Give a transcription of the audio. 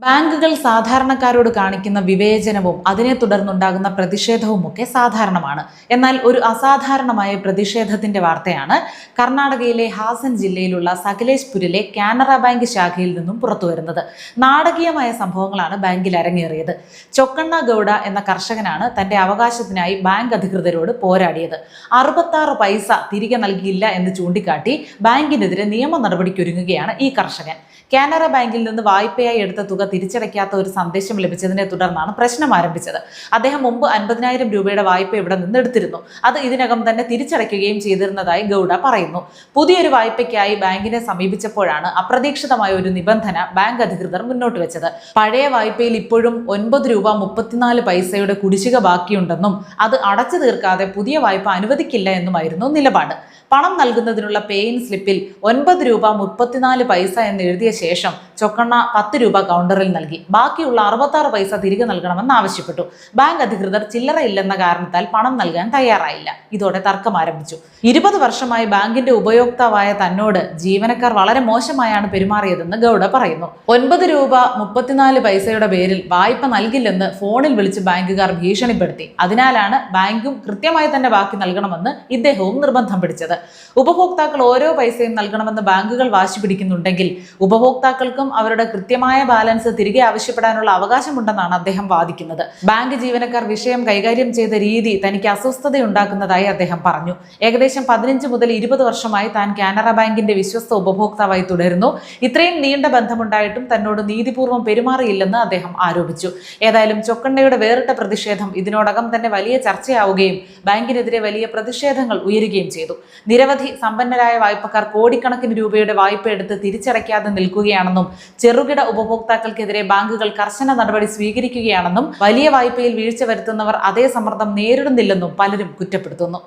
ബാങ്കുകൾ സാധാരണക്കാരോട് കാണിക്കുന്ന വിവേചനവും അതിനെ തുടർന്നുണ്ടാകുന്ന പ്രതിഷേധവുമൊക്കെ സാധാരണമാണ്. എന്നാൽ ഒരു അസാധാരണമായ പ്രതിഷേധത്തിന്റെ വാർത്തയാണ് കർണാടകയിലെ ഹാസൻ ജില്ലയിലുള്ള സകലേഷ്പുരിലെ കാനറ ബാങ്ക് ശാഖയിൽ നിന്നും പുറത്തുവരുന്നത്. നാടകീയമായ സംഭവങ്ങളാണ് ബാങ്കിൽ അരങ്ങേറിയത്. ചൊക്കണ്ണ ഗൌഡ എന്ന കർഷകനാണ് തന്റെ അവകാശത്തിനായി ബാങ്ക് അധികൃതരോട് പോരാടിയത്. 66 പൈസ തിരികെ നൽകിയില്ല എന്ന് ചൂണ്ടിക്കാട്ടി ബാങ്കിനെതിരെ നിയമ നടപടിക്കൊരുങ്ങുകയാണ് ഈ കർഷകൻ. കാനറ ബാങ്കിൽ നിന്ന് വായ്പയായി എടുത്ത തുക തിരിച്ചടയ്ക്കാത്ത ഒരു സന്ദേശം ലഭിച്ചതിനെ തുടർന്നാണ് പ്രശ്നം ആരംഭിച്ചത്. അദ്ദേഹം മുമ്പ് 50,000 രൂപയുടെ വായ്പ ഇവിടെ നിന്ന് എടുത്തിരുന്നു. അത് ഇതിനകം തന്നെ തിരിച്ചടയ്ക്കുകയും ചെയ്തിരുന്നതായി ഗൌഡ പറയുന്നു. പുതിയൊരു വായ്പയ്ക്കായി ബാങ്കിനെ സമീപിച്ചപ്പോഴാണ് അപ്രതീക്ഷിതമായ ഒരു നിബന്ധന ബാങ്ക് അധികൃതർ മുന്നോട്ട് വെച്ചത്. പഴയ വായ്പയിൽ ഇപ്പോഴും 9 രൂപ 34 പൈസയുടെ കുടിശ്ശിക ബാക്കിയുണ്ടെന്നും അത് അടച്ചു തീർക്കാതെ പുതിയ വായ്പ അനുവദിക്കില്ല എന്നുമായിരുന്നു നിലപാട്. പണം നൽകുന്നതിനുള്ള പേയിൻ സ്ലിപ്പിൽ 9 രൂപ 34 പൈസ എന്ന് എഴുതിയ ശേഷം ചൊക്കണ്ണ 10 രൂപ കൗണ്ടറിൽ നൽകി. ബാക്കിയുള്ള 66 പൈസ തിരികെ നൽകണമെന്ന് ആവശ്യപ്പെട്ടു. ബാങ്ക് അധികൃതർ ചില്ലറ ഇല്ലെന്ന കാരണത്താൽ പണം നൽകാൻ തയ്യാറായില്ല. ഇതോടെ തർക്കം ആരംഭിച്ചു. 20 വർഷമായി ബാങ്കിന്റെ ഉപയോക്താവായ തന്നോട് ജീവനക്കാർ വളരെ മോശമായാണ് പെരുമാറിയതെന്ന് ഗൌഡ പറയുന്നു. 9 രൂപ 34 പൈസയുടെ പേരിൽ വായ്പ നൽകില്ലെന്ന് ഫോണിൽ വിളിച്ച് ബാങ്കുകാർ ഭീഷണിപ്പെടുത്തി. അതിനാലാണ് ബാങ്കും കൃത്യമായി തന്നെ ബാക്കി നൽകണമെന്ന് ഇദ്ദേഹവും നിർബന്ധം പിടിച്ചത്. ഉപഭോക്താക്കൾ ഓരോ പൈസയും നൽകണമെന്ന് ബാങ്കുകൾ വാശി പിടിക്കുന്നുണ്ടെങ്കിൽ ഉപഭോക്താക്കൾക്കും അവരുടെ കൃത്യമായ ബാലൻസ് തിരികെ ആവശ്യപ്പെടാനുള്ള അവകാശമുണ്ടെന്നാണ് അദ്ദേഹം വാദിക്കുന്നത്. ബാങ്ക് ജീവനക്കാർ വിഷയം കൈകാര്യം ചെയ്ത രീതി തനിക്ക് അസ്വസ്ഥതയുണ്ടാക്കുന്നതായി അദ്ദേഹം പറഞ്ഞു. ഏകദേശം 15 മുതൽ 20 വർഷമായി താൻ കാനറ ബാങ്കിന്റെ വിശ്വസ്ത ഉപഭോക്താവായി തുടരുന്നു. ഇത്രയും നീണ്ട ബന്ധമുണ്ടായിട്ടും തന്നോട് നീതിപൂർവ്വം പെരുമാറിയില്ലെന്ന് അദ്ദേഹം ആരോപിച്ചു. ഏതായാലും ചൊക്കണ്ണയുടെ വേറിട്ട പ്രതിഷേധം ഇതിനോടകം തന്നെ വലിയ ചർച്ചയാവുകയും ബാങ്കിനെതിരെ വലിയ പ്രതിഷേധങ്ങൾ ഉയരുകയും ചെയ്തു. നിരവധി സമ്പന്നരായ വായ്പക്കാർ കോടിക്കണക്കിന് രൂപയുടെ വായ്പ എടുത്ത് തിരിച്ചടയ്ക്കാതെ നിൽക്കുകയാണെന്നും ചെറുകിട ഉപഭോക്താക്കൾക്കെതിരെ ബാങ്കുകൾ കർശന നടപടി സ്വീകരിക്കുകയാണെന്നും വലിയ വായ്പയിൽ വീഴ്ച വരുത്തുന്നവർ അതേ സമ്മർദ്ദം നേരിടുന്നില്ലെന്നും പലരും കുറ്റപ്പെടുത്തുന്നു.